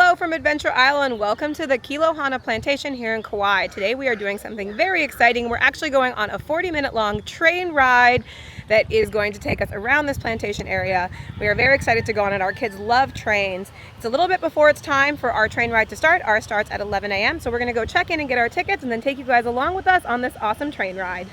Hello from Adventure Island. Welcome to the Kilohana Plantation here in Kauai. Today we are doing something very exciting. We're actually going on a 40-minute long train ride that is going to take us around this plantation area. We are very excited to go on it. Our kids love trains. It's a little bit before it's time for our train ride to start. Ours starts at 11 a.m. So we're going to go check in and get our tickets and then take you guys along with us on this awesome train ride.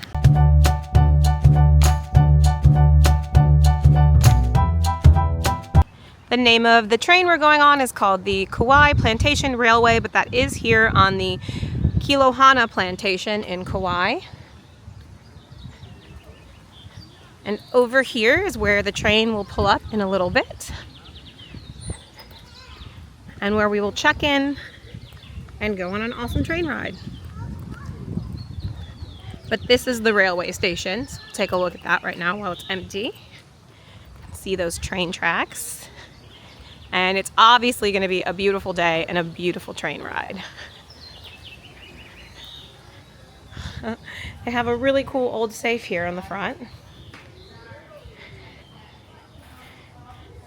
The name of the train we're going on is called the Kauaʻi Plantation Railway, but that is here on the Kilohana Plantation in Kauai. And over here is where the train will pull up in a little bit, and where we will check in and go on an awesome train ride. But this is the railway station, so take a look at that right now while it's empty. See those train tracks. And it's obviously going to be a beautiful day and a beautiful train ride. They have a really cool old safe here on the front.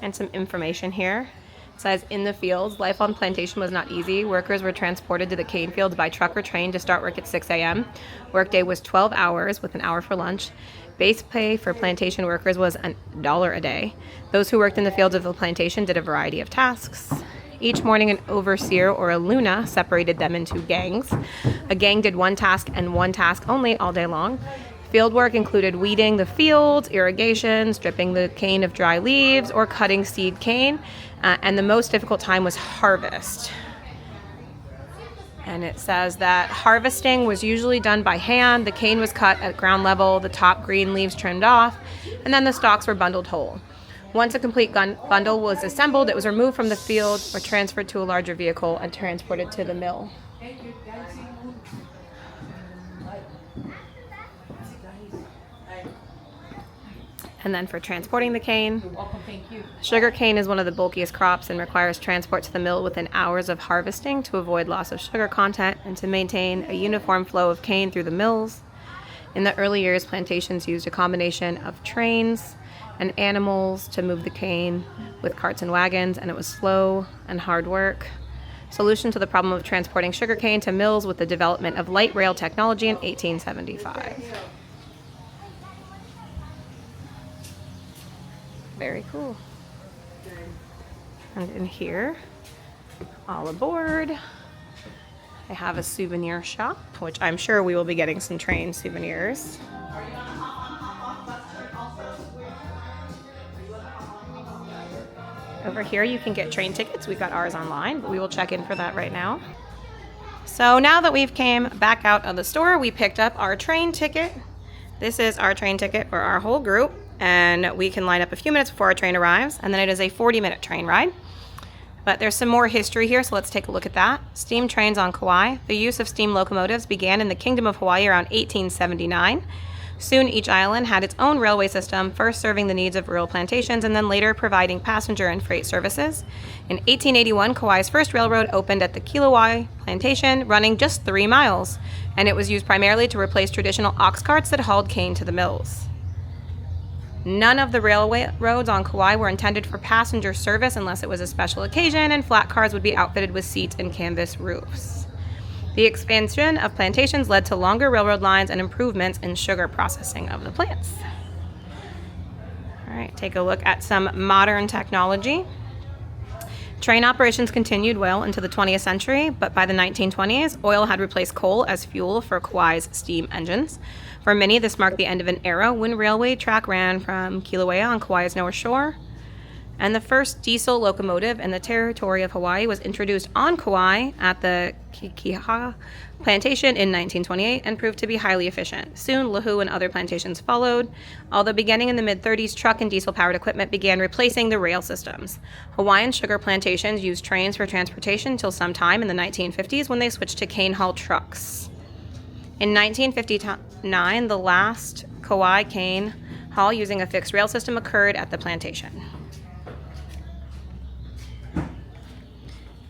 And some information here. It says, in the fields, life on plantation was not easy. Workers were transported to the cane fields by truck or train to start work at 6 a.m. Workday was 12 hours with an hour for lunch. Base pay for plantation workers was $1 a day. Those who worked in the fields of the plantation did a variety of tasks. Each morning, an overseer or a luna separated them into gangs. A gang did one task and one task only all day long. Field work included weeding the fields, irrigation, stripping the cane of dry leaves, or cutting seed cane. And the most difficult time was harvest. And it says that harvesting was usually done by hand. The cane was cut at ground level, the top green leaves trimmed off, and then the stalks were bundled whole. Once a complete bundle was assembled, it was removed from the field or transferred to a larger vehicle and transported to the mill. And then for transporting the cane, sugarcane is one of the bulkiest crops and requires transport to the mill within hours of harvesting to avoid loss of sugar content and to maintain a uniform flow of cane through the mills. In the early years, plantations used a combination of trains and animals to move the cane with carts and wagons, and it was slow and hard work. Solution to the problem of transporting sugarcane to mills with the development of light rail technology in 1875. Very cool. And in here, all aboard, they have a souvenir shop, which I'm sure we will be getting some train souvenirs. Over here you can get train tickets. We got ours online, but we will check in for that right now. So now that we've came back out of the store, we picked up our train ticket. This is our train ticket for our whole group. And we can line up a few minutes before our train arrives, and then it is a 40-minute train ride. But there's some more history here, so let's take a look at that. Steam trains on Kauai. The use of steam locomotives began in the Kingdom of Hawaii around 1879. Soon each island had its own railway system, first serving the needs of rural plantations and then later providing passenger and freight services. In 1881, Kauai's first railroad opened at the Kauaʻi Plantation, running just 3 miles, and it was used primarily to replace traditional ox carts that hauled cane to the mills. None of the railway roads on Kauai were intended for passenger service unless it was a special occasion, and flat cars would be outfitted with seats and canvas roofs. The expansion of plantations led to longer railroad lines and improvements in sugar processing of the plants. All right, take a look at some modern technology. Train operations continued well into the 20th century, but by the 1920s, oil had replaced coal as fuel for Kauai's steam engines. For many, this marked the end of an era when railway track ran from Kilauea on Kauai's north shore. And the first diesel locomotive in the territory of Hawaii was introduced on Kauai at the Kilohana Plantation in 1928 and proved to be highly efficient. Soon, Lihue and other plantations followed, although beginning in the mid-30s, truck and diesel-powered equipment began replacing the rail systems. Hawaiian sugar plantations used trains for transportation until sometime in the 1950s when they switched to cane-haul trucks. In 1959, the last Kauai cane haul using a fixed rail system occurred at the plantation.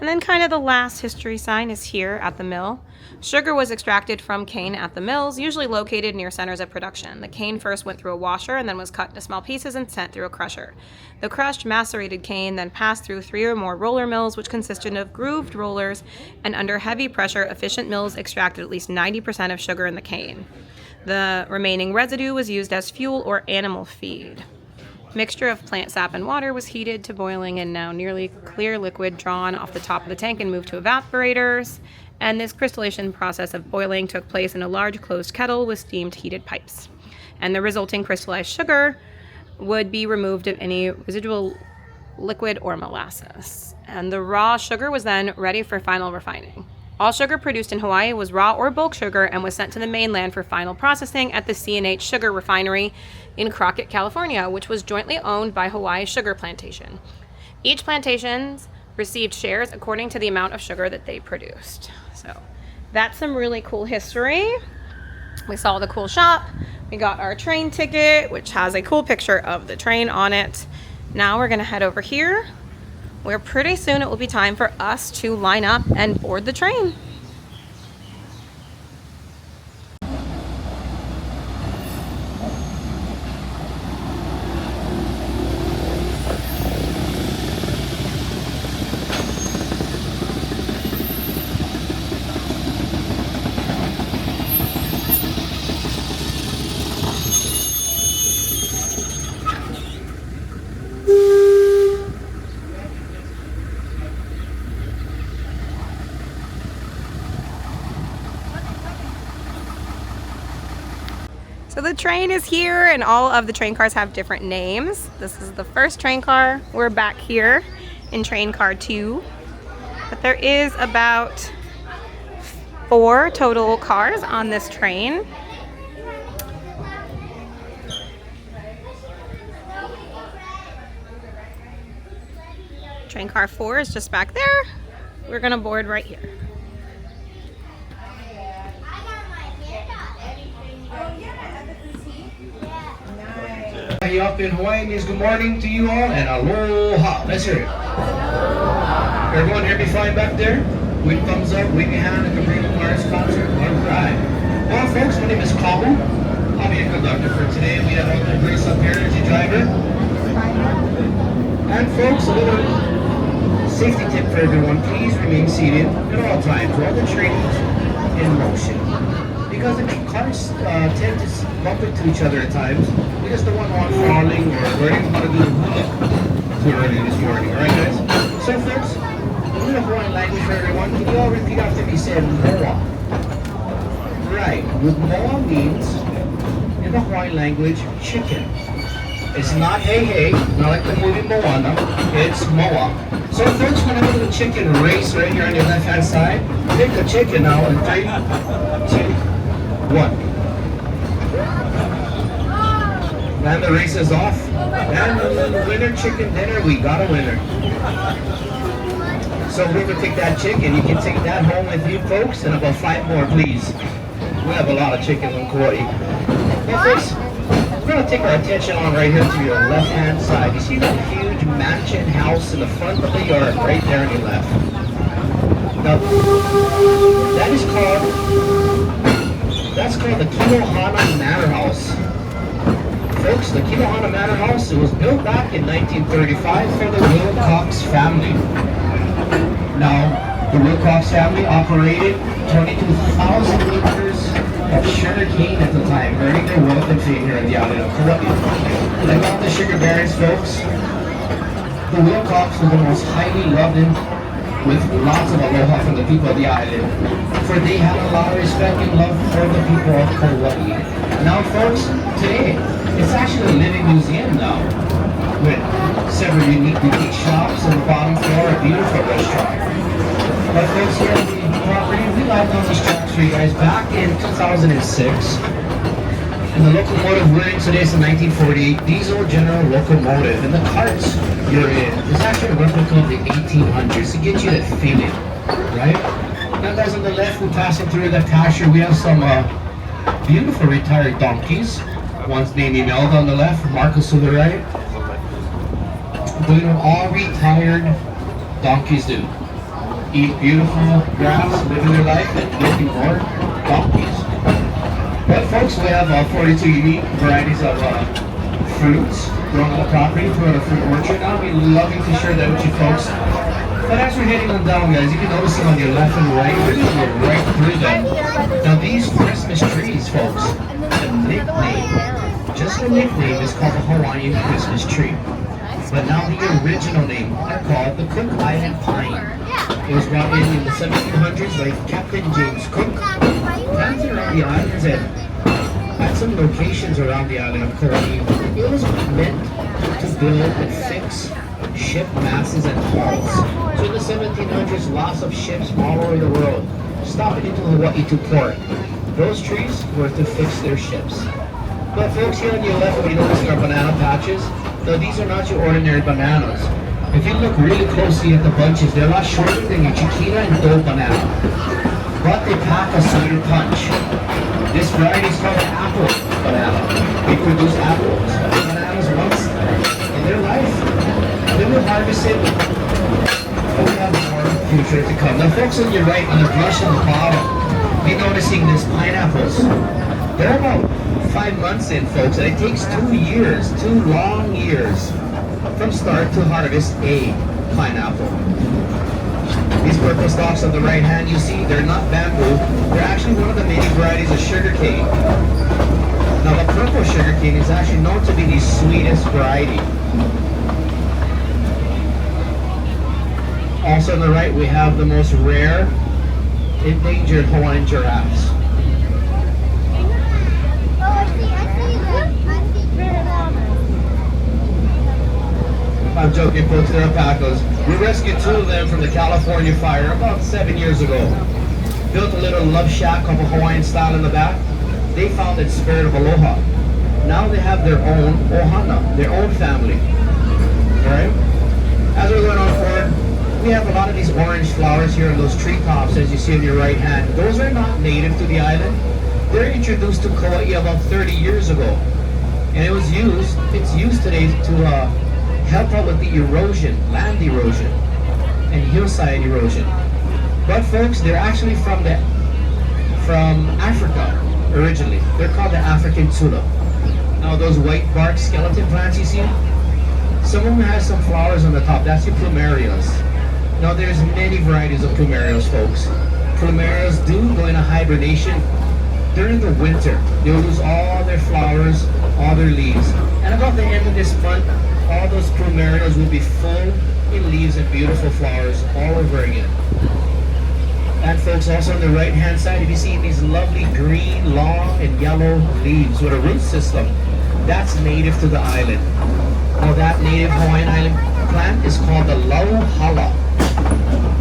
And then kind of the last history sign is here at the mill. Sugar was extracted from cane at the mills, usually located near centers of production. The cane first went through a washer and then was cut into small pieces and sent through a crusher. The crushed, macerated cane then passed through 3 or more roller mills, which consisted of grooved rollers, and under heavy pressure, efficient mills extracted at least 90% of sugar in the cane. The remaining residue was used as fuel or animal feed. Mixture of plant sap and water was heated to boiling, and now nearly clear liquid drawn off the top of the tank and moved to evaporators. And this crystallization process of boiling took place in a large closed kettle with steamed heated pipes. And the resulting crystallized sugar would be removed of any residual liquid or molasses. And the raw sugar was then ready for final refining. All sugar produced in Hawaii was raw or bulk sugar and was sent to the mainland for final processing at the Scenic sugar refinery in Crockett, California, which was jointly owned by Hawaii Sugar Plantation. Each plantation received shares according to the amount of sugar that they produced. So that's some really cool history. We saw the cool shop. We got our train ticket, which has a cool picture of the train on it. Now we're gonna head over here, where pretty soon it will be time for us to line up and board the train. So the train is here, and all of the train cars have different names. This is the first train car. We're back here in train car 2. But there is about 4 total cars on this train. Train car 4 is just back there. We're gonna board right here. Up in Hawaiian means good morning to you all and aloha. Let's hear it. Everyone hear me fine back there? Wave thumbs up, wave your hand at the Freedom Mars concert. Alright. Well folks, my name is Kauaʻi. I'll be your conductor for today. We have all the Grace up here as your driver. And folks, a little safety tip for everyone. Please remain seated at all times while the train is in motion. Because the cars tend to bump into each other at times. We just don't want one falling or learning how to do the hula too early this morning. Alright guys? So folks, a little Hawaiian language for everyone. Can you all repeat after me? Say moa. Right. What moa means in the Hawaiian language, chicken. It's not hey hey, not like the movie Moana. It's moa. So folks, whenever the chicken race right here on your left hand side, pick a chicken now in 3, 2, 1. And the race is off. And the winner chicken dinner, we got a winner. So whoever picked that chicken, you can take that home with you folks, and about 5 more please. We have a lot of chickens in Kauaʻi. Well folks, we're going to take our attention on right here to your left hand side. You see that huge mansion house in the front of the yard right there on your left. Now, that's called the Kilohana Manor House. Folks, the Kilohana Manor House, it was built back in 1935 for the Wilcox family. Now, the Wilcox family operated 22,000 acres of sugarcane at the time, earning their wealth and fame here in the island of Kauaʻi. Like all the sugar barons, folks, the Wilcox was the most highly loved and with lots of aloha from the people of the island, for they had a lot of respect and love for the people of Kauaʻi. Now folks, today, it's actually a living museum now, with several unique boutique shops on the bottom floor, a beautiful restaurant. But folks, here at the property, we lived on these tracks for you guys back in 2006. And the locomotive we're in today is a 1948 diesel General locomotive. And the carts you're in is actually a replica of the 1800s to get you that feeling, right? Now guys, on the left, we're passing through the pasture. We have some beautiful retired donkeys. One's named Imelda on the left, Marcus to the right. Doing what all retired donkeys do. eat beautiful grass, living their life, and milking more donkeys. But folks, we have 42 unique varieties of fruits grown on the property throughout a fruit orchard. I'll be loving to share that with you folks. But as we're heading on down, guys, you can notice them on your left and right. We're going to go right through them. Now these Christmas trees, folks, the nickname, just the nickname is called the Hawaiian Christmas tree. But now the original name are called the Cook Island pine. It was brought in the 1700s by Captain James Cook. Planted around the islands and at some locations around the island of Kauaʻi. It was meant to build and fix ship masses and hulls. So in the 1700s, lots of ships from all over the world stopping into Hawaii to port. Those trees were to fix their ships. But folks, here on your left, we notice our banana patches. Now these are not your ordinary bananas. If you look really closely at the bunches, they're a lot shorter than your chiquita and doe banana. But they pack a sweeter punch. This variety is called an apple banana. They produce apples, bananas once in their life. Then we'll harvest it. But we have more future to come. Now folks, on your right, on the brush on the bottom, you're noticing these pineapples. They're about 5 months in, folks, and it takes 2 years, 2 long years from start to harvest a pineapple. These purple stalks on the right hand, you see, they're not bamboo. They're actually one of the many varieties of sugarcane. Now the purple sugarcane is actually known to be the sweetest variety. Also on the right, we have the most rare, endangered Hawaiian giraffes. I'm joking, folks, they're alpacas. We rescued 2 of them from the California fire about 7 years ago. Built a little love shack of a Hawaiian style in the back. They found its spirit of aloha. Now they have their own ohana, their own family. Alright? As we're going on forward, we have a lot of these orange flowers here on those treetops, as you see on your right hand. Those are not native to the island. They're introduced to Kauaʻi about 30 years ago. And it's used today to help out with the erosion, land erosion, and hillside erosion. But folks, they're actually from Africa originally. They're called the African tula. Now those white bark skeleton plants you see, some of them have some flowers on the top. That's your plumerias. Now there's many varieties of plumerias, folks. Plumerias do go into hibernation during the winter. They'll lose all their flowers, all their leaves. And about the end of this month, all those plumerias will be full in leaves and beautiful flowers all over again. And folks, also on the right hand side, if you see these lovely green, long, and yellow leaves with a root system, that's native to the island. Now that native Hawaiian island plant is called the lauhala.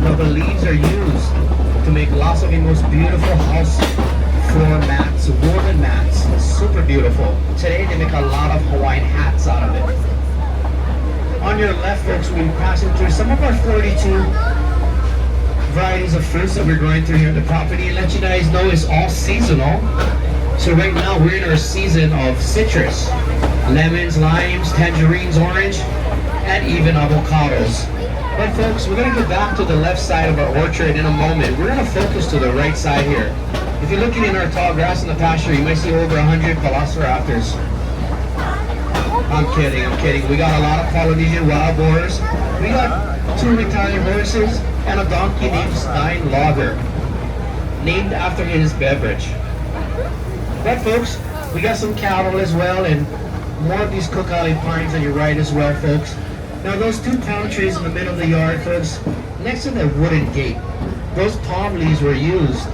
Now the leaves are used to make lots of the most beautiful house floor mats, wooden mats, super beautiful. Today they make a lot of Hawaiian hats out of it. On your left, folks, we'll be passing through some of our 42 varieties of fruits that we're growing through here at the property, and let you guys know it's all seasonal. So right now we're in our season of citrus, lemons, limes, tangerines, orange, and even avocados. But folks, we're going to get back to the left side of our orchard in a moment. We're going to focus to the right side here. If you're looking in our tall grass in the pasture, you might see over 100 velociraptors. I'm kidding. We got a lot of Polynesian wild boars. We got 2 retired horses and a donkey named Stein Lager, named after his beverage. But folks, we got some cattle as well, and more of these Kauaʻi pines on your right as well, folks. Now those 2 palm trees in the middle of the yard, folks, next to the wooden gate, those palm leaves were used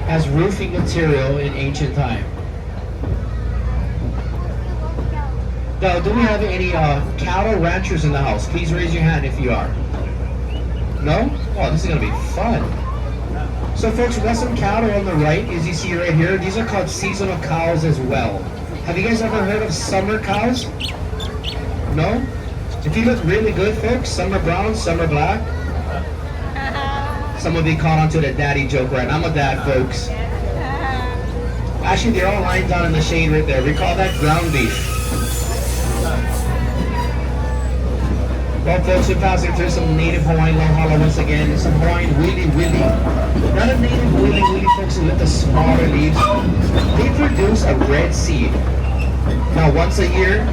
as roofing material in ancient time. Now, do we have any cattle ranchers in the house? Please raise your hand if you are. No? Oh, this is going to be fun. So folks, we got some cattle on the right, as you see right here. These are called seasonal cows as well. Have you guys ever heard of summer cows? No? If you look really good, folks, some are brown, some are black. Some will be caught onto the daddy joke, right? I'm a dad, folks. Actually, they're all lined down in the shade right there. We call that ground beef. Well, folks, we're passing through some native Hawaiian lauhala once again. Some Hawaiian wili wili. Not a native wili wili, folks, with the smaller leaves. They produce a red seed. Now, once a year,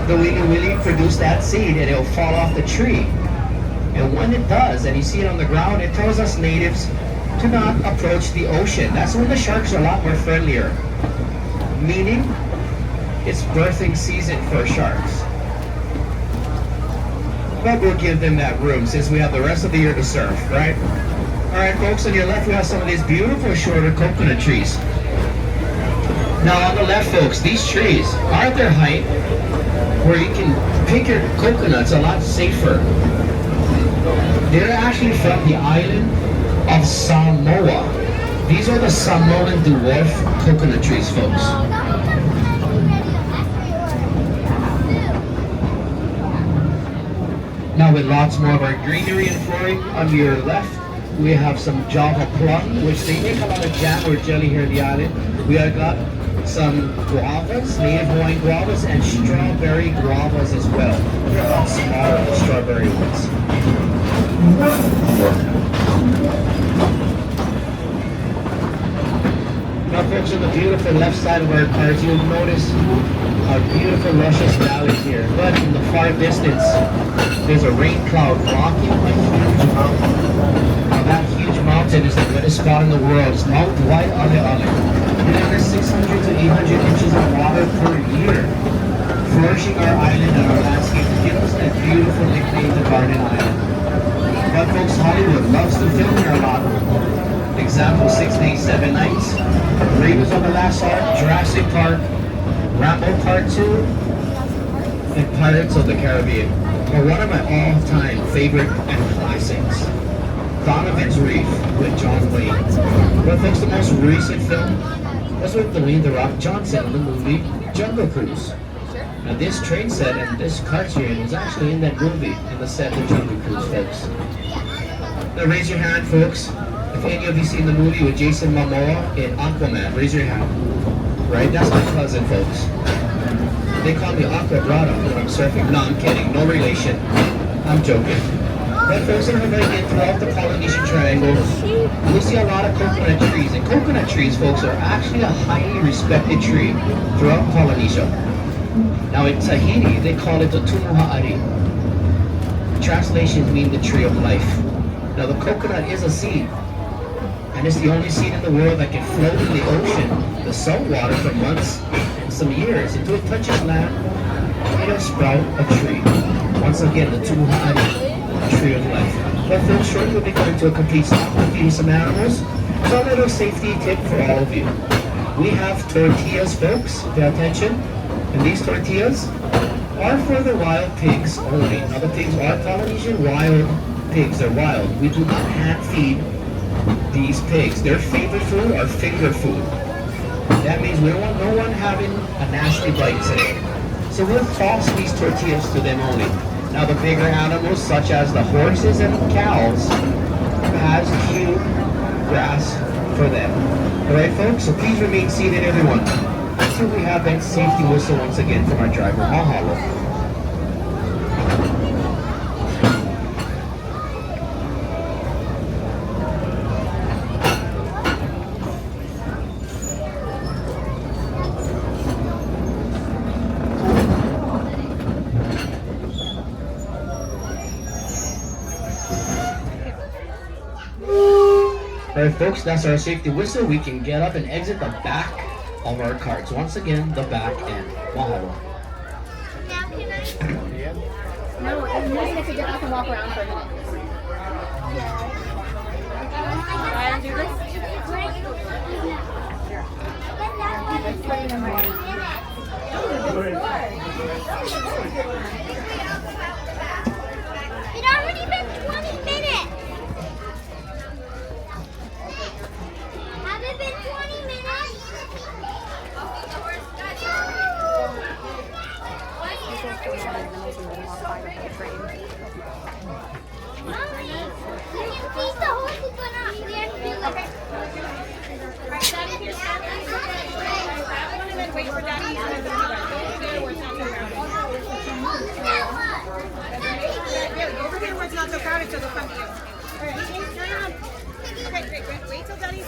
the wili wili produce that seed and it'll fall off the tree. And when it does, and you see it on the ground, it tells us natives to not approach the ocean. That's when the sharks are a lot more friendlier. Meaning, it's birthing season for sharks. But we'll give them that room since we have the rest of the year to surf, right? Alright folks, on your left we have some of these beautiful shorter coconut trees. Now on the left folks, these trees are at their height where you can pick your coconuts a lot safer. They're actually from the island of Samoa. These are the Samoan dwarf coconut trees, folks. Now with lots more of our greenery and flooring, on your left we have some Java plum, which they make a lot of jam or jelly here in the island. We have got some guavas, native Hawaiian guavas, and strawberry guavas as well. They're a lot smaller than the strawberry ones. Now folks, on the beautiful left side of our cars, you'll notice a beautiful luscious valley here. But in the far distance, there's a rain cloud blocking a huge mountain. Now that huge mountain is the wettest spot in the world. It's Mount Waialeale. It has 600 to 800 inches of water per year, flourishing our island and our landscape to give us that beautiful nickname, the Garden Island. But folks, Hollywood loves to film here a lot. Example, 6 Days, 7 Nights, Raiders of the Lost Ark, Jurassic Park, Rambo Part 2, and Pirates of the Caribbean. But one of my all-time favorite and classics, Donovan's Reef with John Wayne. But folks, the most recent film was with Dwayne "The Rock" Johnson in the movie Jungle Cruise. Now this train set and this cartoon was actually in that movie, in the set of Jungle Cruise, folks. Now raise your hand, folks. If any of you seen the movie with Jason Momoa in Aquaman, raise your hand. Right? That's my cousin, folks. They call me Aqua Brada when I'm surfing. No, I'm kidding. No relation. I'm joking. But folks, in Hawaii, throughout the Polynesian Triangle, you'll see a lot of coconut trees. And coconut trees, folks, are actually a highly respected tree throughout Polynesia. Now in Tahiti, they call it the Tumuha'ari. Translations mean the tree of life. Now the coconut is a seed. And it's the only seed in the world that can float in the ocean, the salt water, for months and some years. Until it touches land, it'll sprout a tree. Once again, the Tumuha'ari, tree of life. But folks, shortly we'll be coming to a complete stop and feeding some animals. So a little safety tip for all of you. We have tortillas, folks. Pay attention. And these tortillas are for the wild pigs only. Now the pigs are Polynesian wild pigs. They're wild. We do not hand feed these pigs. Their favorite food are finger food. That means we don't want no one having a nasty bite today. So we'll toss these tortillas to them only. Now the bigger animals, such as the horses and cows, has cute grass for them. Alright folks, so please remain seated everyone until we have that safety whistle once again from our driver. Mahalo. Alright folks, that's our safety whistle. We can get up and exit the back of our carts. Once again, the back end. Mahalo. Now can I? No, I'm using it to get up and walk around for a minute. Try and do this? It's already been 20 minutes. Have it been 20 minutes? Mommy, you can feed the horses, but not we have to do like. Right, Daddy, here's Daddy. Wait for Daddy. so crowded, so they'll come to you. All right, okay, great. Wait till Daddy.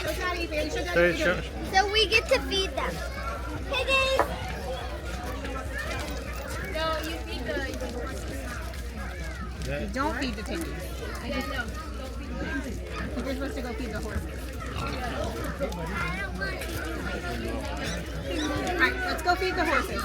Show Daddy, baby. Show Daddy. So we get to feed them. Piggies! No, you feed the horses. Don't feed the piggies. You're supposed to go feed the horses. Alright, let's go feed the horses.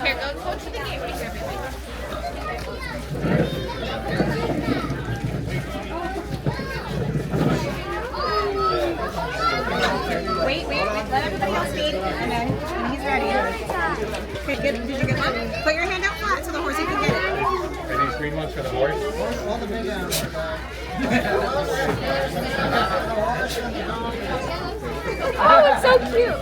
Here, go to the gate right here, baby. Wait. Let everybody else feed, and then when he's ready. Okay, good. Did you get one? Put your hand out flat so the horsey can get it. Are these green ones for the horse? Oh, it's so cute!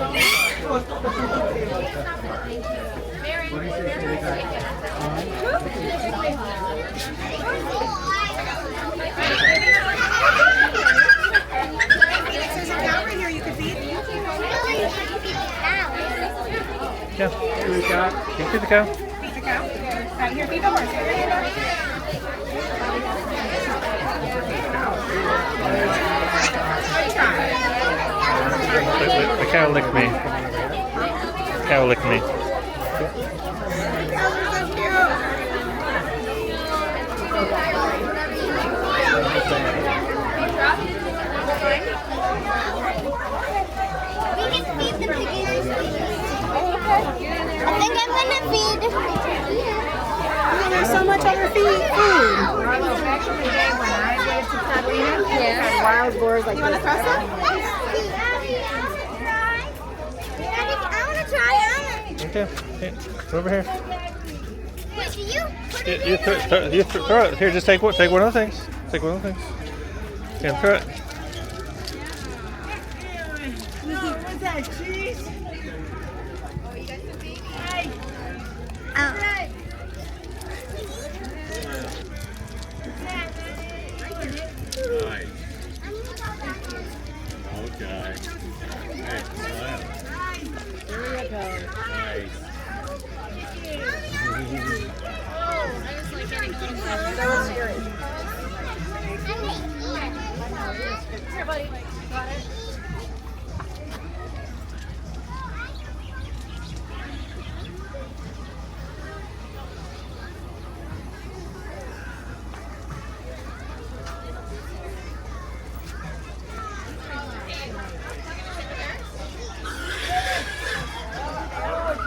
There's a cow right here you can feed. Yeah, here we go. Can you feed the cow? Feed the cow. Right here, feed the horse. The cow licked me. The cow licked me. Cows are so cute. We can feed the piggies. I think I'm gonna feed. Oh, there's so much other food. Back in the day when I lived in Catalina, we had wild boars like You want to this. press it? I wanna try it. Okay, here, over here. Wait, do you put it You throw it. Here, just take one of the things. Take one of the things. Yeah, throw it. What's that, cheese? Okay. There you go. That was scary. Here, buddy. Got it.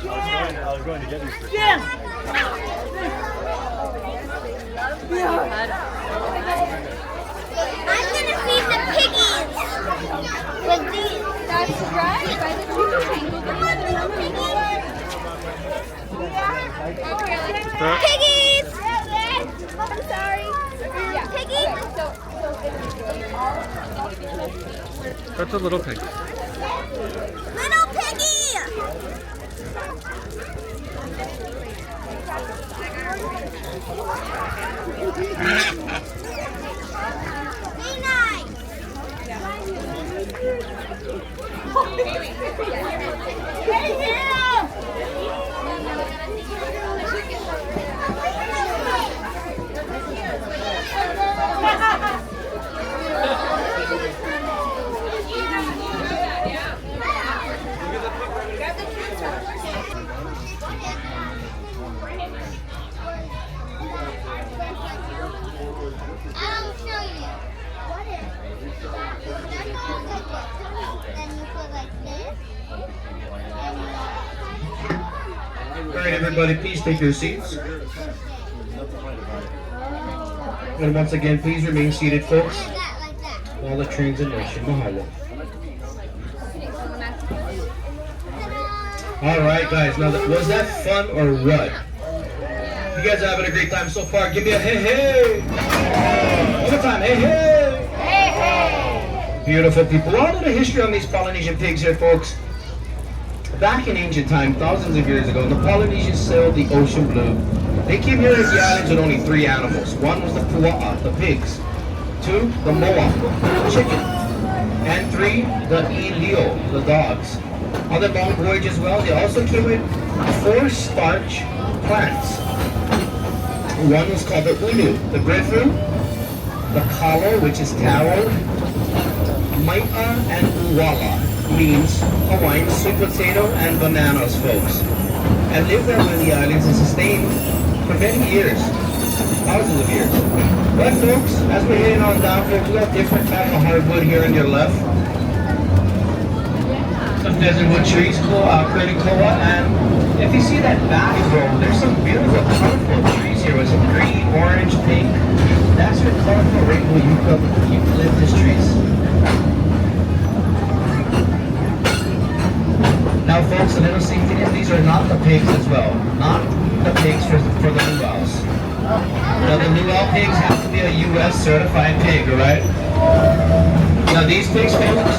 I was going to get these for Jim! I'm gonna feed the piggies with these. That's right. By the sugarcane. Come on, little piggies. Piggies. I'm sorry. Piggy. That's a little pig. Little piggy. Be nice. Hey, here! I'll show you. What is? Then you put like this. All right, everybody, please take your seats. And once again, please remain seated, folks. Like that. While the train's in motion. Mahalo. All right, guys. Now, was that fun or what? You guys are having a great time so far. Give me a hey, hey. One more time, hey, hey. Hey, hey. Beautiful people. A lot of the history on these Polynesian pigs here, folks. Back in ancient time, thousands of years ago, the Polynesians sailed the ocean blue They came here to the islands with only 3 animals. One was the pua'a, the pigs. 2, the moa, the chicken. And 3, the ilio, the dogs. On the long voyage as well, they also came with 4 starch plants. One was called the ulu, the breadfruit, the kalo, which is taro, maia, and uwala, means Hawaiian sweet potato and bananas, folks. And lived there on the islands and sustained for many years, thousands of years. But folks, as we're heading on down, folks, we got different type of hardwood here on your left. Some desert wood trees, pretty koa, and if you see that back row, there's some beautiful colorful trees here with some green, orange, pink. That's your colorful rainbow eucalyptus trees. Now folks, a little safety tip, these are not the pigs as well. Not the pigs for the luau's. Now the luau pigs have to be a US certified pig, alright? Now these pigs, folks,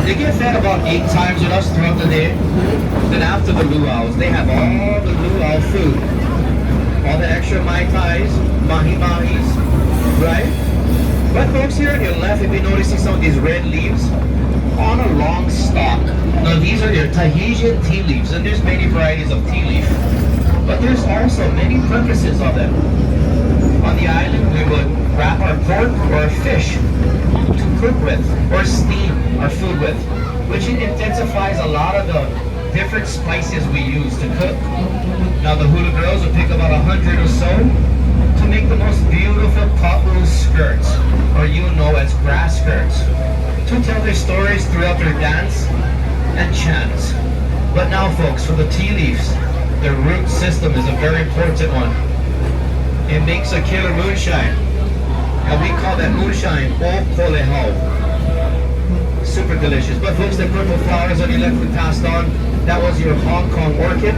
they get fed about 8 times with us throughout the day. Then after the luau's, they have all the luau food. All the extra mai tais, mahi-mahis, right? But folks, here on your left, if you're noticing some of these red leaves on a long stalk. Now these are your Tahitian tea leaves, and there's many varieties of tea leaf. But there's also many purposes of them. On the island, we would wrap our pork or fish to cook with, or steam our food with, which intensifies a lot of the different spices we use to cook. Now the hula girls will pick about 100 or so to make the most beautiful papu skirts, or you know as grass skirts, to tell their stories throughout their dance and chants. But now folks, for the tea leaves, their root system is a very important one. It makes a killer moonshine, and we call that moonshine o kolehau. Super delicious. But folks, the purple flowers on your left we passed on, that was your Hong Kong orchid.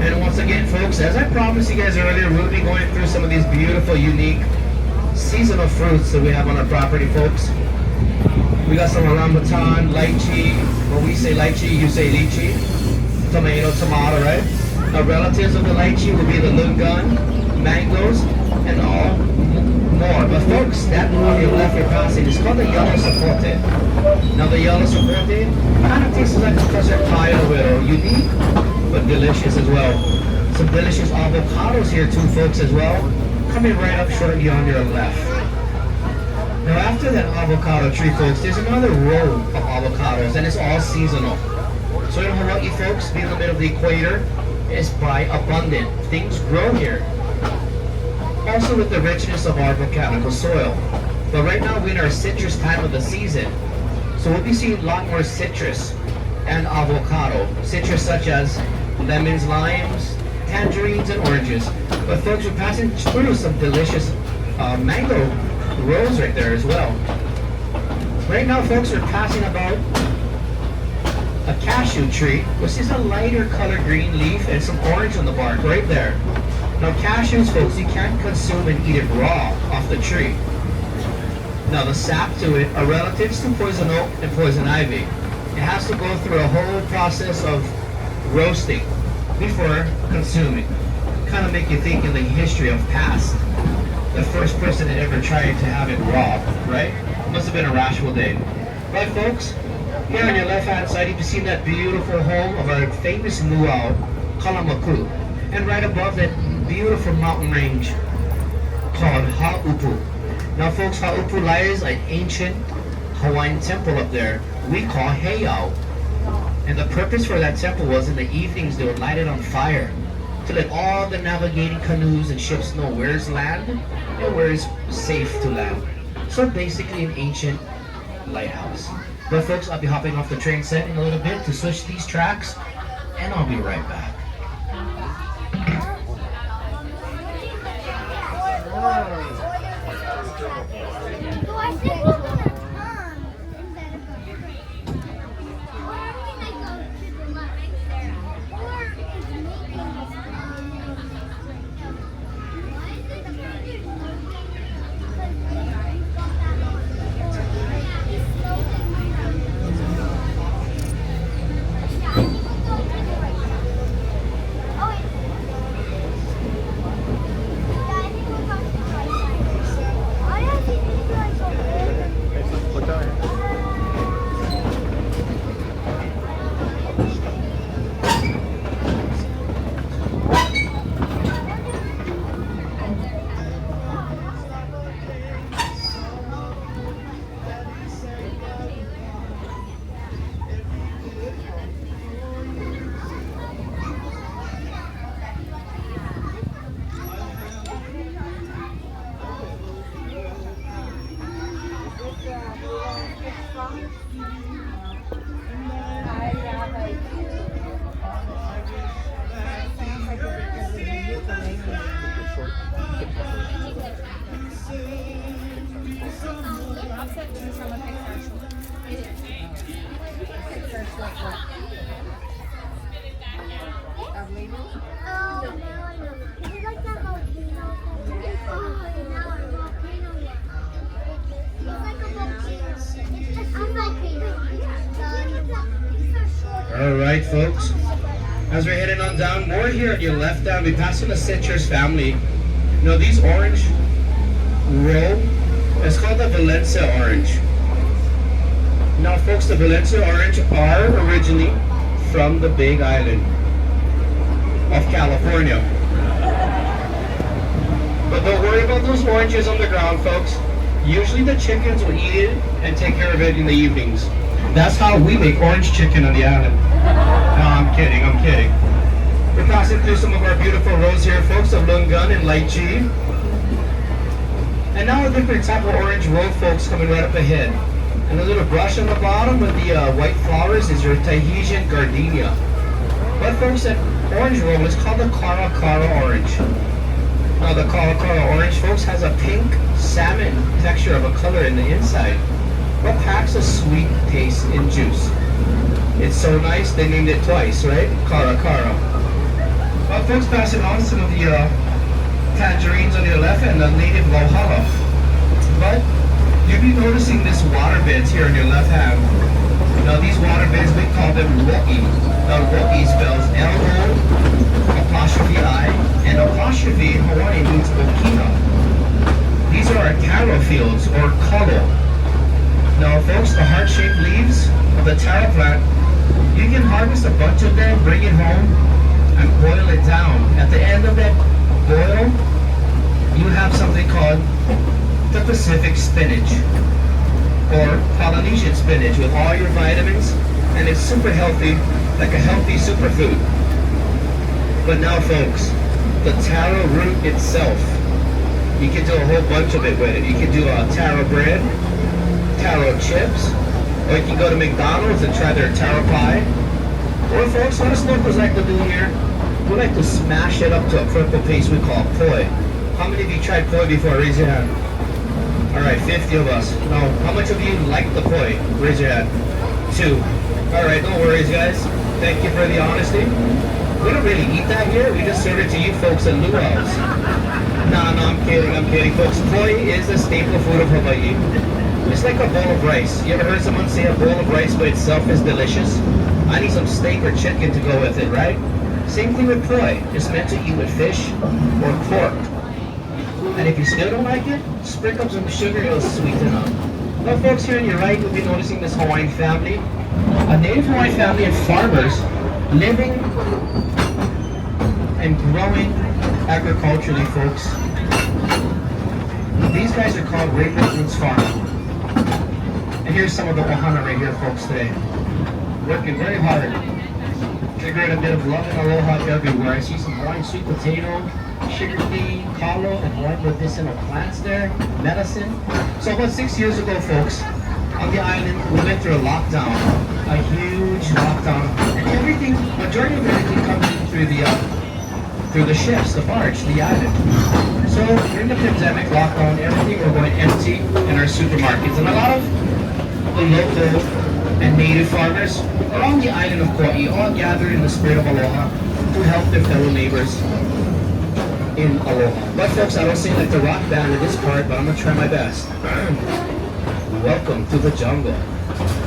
And once again, folks, as I promised you guys earlier, we'll be going through some of these beautiful, unique, seasonal fruits that we have on our property, folks. We got some rambutan, lychee. When we say lychee, you say lychee. Tomato, right? Now, relatives of the lychee will be the lungan, mangoes, and all more. But folks, that on your left you're passing is called the yellow sapote. Now, the yellow sapote kind of tastes like Professor Pie a little, unique, but delicious as well. Some delicious avocados here too, folks, as well. Coming right up shortly on your left. Now after that avocado tree, folks, there's another row of avocados, and it's all seasonal. So in Hawaii, folks, being in the middle of the equator, is by abundant. Things grow here. Also with the richness of our volcanic soil. But right now we're in our citrus time of the season. So we'll be seeing a lot more citrus and avocado. Citrus such as lemons, limes, tangerines, and oranges. But folks, we're passing through some delicious mango rows right there as well. Right now, folks, we're passing about a cashew tree, which is a lighter color green leaf and some orange on the bark right there. Now cashews, folks, you can't consume and eat it raw off the tree. Now the sap to it are relatives to poison oak and poison ivy. It has to go through a whole process of roasting before consuming. Kind of make you think in the history of past. The first person that ever tried to have it raw, right? Must have been a rational day. Right, folks? Here on your left-hand side, you can see that beautiful home of our famous luau, Kalamaku. And right above that beautiful mountain range called Haupu. Now, folks, Haupu lies an ancient Hawaiian temple up there we call Heiau. And the purpose for that temple was in the evenings they would light it on fire to let all the navigating canoes and ships know where's land and where is safe to land. So basically an ancient lighthouse. But folks, I'll be hopping off the train set in a little bit to switch these tracks, and I'll be right back. right, folks. As we're heading on down, more here at your left down, we pass on the citrus family. You know, these orange row, it's called the Valencia orange. Now, folks, the Valencia orange are originally from the Big Island of California. But don't worry about those oranges on the ground, folks. Usually the chickens will eat it and take care of it in the evenings. That's how we make orange chicken on the island. No, I'm kidding, I'm kidding. We're passing through some of our beautiful rows here, folks, of Lungan and lychee. And now a different type of orange row, folks, coming right up ahead. And the little brush on the bottom with the white flowers is your Tahitian gardenia. But folks, that orange row is called the Cara orange. Now the Cara orange, folks, has a pink salmon texture of a color in the inside, but packs a sweet taste in juice. It's so nice, they named it twice, right? Cara. Well, folks, passing on some of the tangerines on your left and the native Valhalla. But you'll be noticing this water beds here on your left hand. Now these water beds, we call them ro'i. Now ro'i spells L-O''I and apostrophe in Hawaiian means okina. These are our taro fields or kalo. Now folks, the heart-shaped leaves of the taro plant, you can harvest a bunch of them, bring it home, and boil it down. At the end of that boil, you have something called the Pacific spinach or Polynesian spinach with all your vitamins, and it's super healthy, like a healthy superfood. But now folks, the taro root itself, you can do a whole bunch of it with it. You can do a taro bread, taro chips, or you can go to McDonald's and try their taro pie. Or folks, what us locals like to do here, we like to smash it up to a purple paste we call poi. How many of you tried poi before? Raise your hand. Alright, 50 of us. Now, how much of you like the poi? Raise your hand. 2. Alright, no worries guys. Thank you for the honesty. We don't really eat that here, we just serve it to you folks at luau's. No, I'm kidding folks. Poi is the staple food of Hawaii. It's like a bowl of rice. You ever heard someone say a bowl of rice by itself is delicious? I need some steak or chicken to go with it, right? Same thing with poi. It's meant to eat with fish or pork. And if you still don't like it, sprinkle some sugar, it'll sweeten up. Now folks, here on your right, you'll be noticing this Hawaiian family. A native Hawaiian family of farmers living and growing agriculturally, folks. These guys are called Rainbow Roots Farm. And here's some of the ohana right here, folks, today. Working very hard. Figuring a bit of love and aloha everywhere. I see some Hawaiian sweet potato, sugar bean, kalo, and Hawaiian medicinal plants there, medicine. So about 6 years ago, folks, on the island, we went through a lockdown, a huge lockdown, and everything, majority of everything comes in through the ships, the barge, the island. So during the pandemic lockdown, everything were going empty in our supermarkets, and a lot of the local and native farmers around the island of Kauaʻi all gathered in the spirit of aloha to help their fellow neighbors in aloha. But folks, I don't sing like the rock band in this part, but I'm gonna try my best. Welcome to the jungle.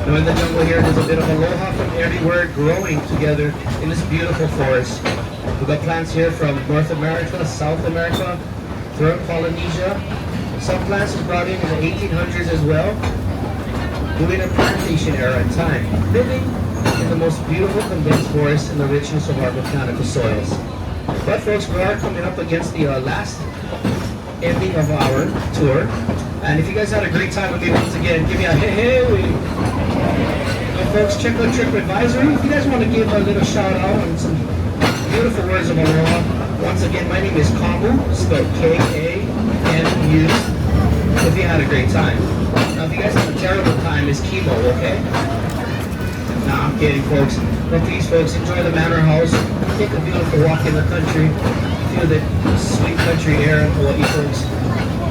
Now in the jungle here, there's a bit of aloha from every word growing together in this beautiful forest. We've got plants here from North America, South America, throughout Polynesia. Some plants were brought in the 1800s as well, during a plantation era time, living in the most beautiful condensed forest and the richness of our botanical soils. But folks, we are coming up against the last ending of our tour. And if you guys had a great time with me once again, give me a hey. Now folks, check out TripAdvisor. If you guys want to give a little shout out on some beautiful words of aloha, once again, my name is Kamu, spelled K-A-M-U, if you had a great time. Now if you guys have a terrible time, it's chemo, okay? Nah, I'm kidding, folks. But please, folks, enjoy the manor house. Take a beautiful walk in the country. Feel the sweet country air in Hawaii, folks.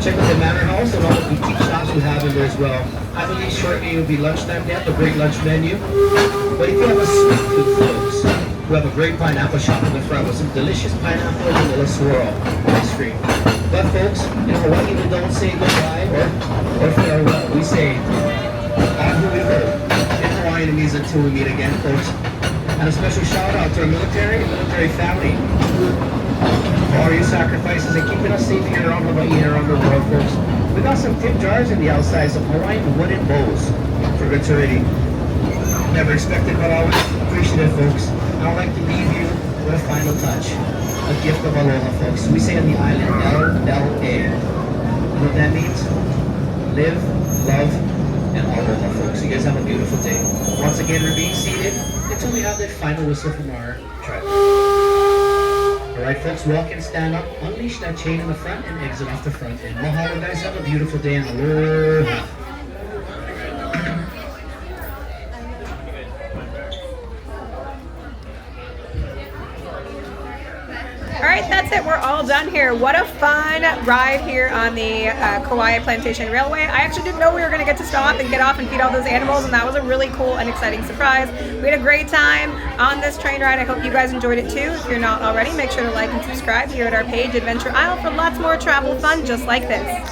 Check out the manor house and all the boutique shops we have in there as well. I believe shortly it will be lunchtime. They have a great lunch menu. But if you have a sweet tooth, folks, we have a great pineapple shop in the front with some delicious pineapple and vanilla swirl ice cream. But folks, in Hawaii we don't say goodbye or farewell. We say ahuiho. In Hawaiian it means until we meet again, folks. And a special shout out to our military family. For all your sacrifices and keeping us safe here around Hawaii and around the world, folks. We got some tip jars in the outsides of Hawaiian wooden bowls for gratuity. Never expected, but always appreciative, folks. And I'd like to leave you with a final touch. A gift of aloha, folks. We say on the island, LLA. You know what that means? Live, love, and aloha, folks. You guys have a beautiful day. Once again, we're being seated until we have that final whistle from our tribe. Alright, folks, walk and stand up. Unleash that chain in the front and exit off the front end. Mahalo, guys. Have a beautiful day and aloha. All right, that's it. We're all done here. What a fun ride here on the Kauaʻi Plantation Railway. I actually didn't know we were going to get to stop and get off and feed all those animals, and that was a really cool and exciting surprise. We had a great time on this train ride. I hope you guys enjoyed it too. If you're not already, make sure to like and subscribe here at our page, Adventure Isle, for lots more travel fun just like this.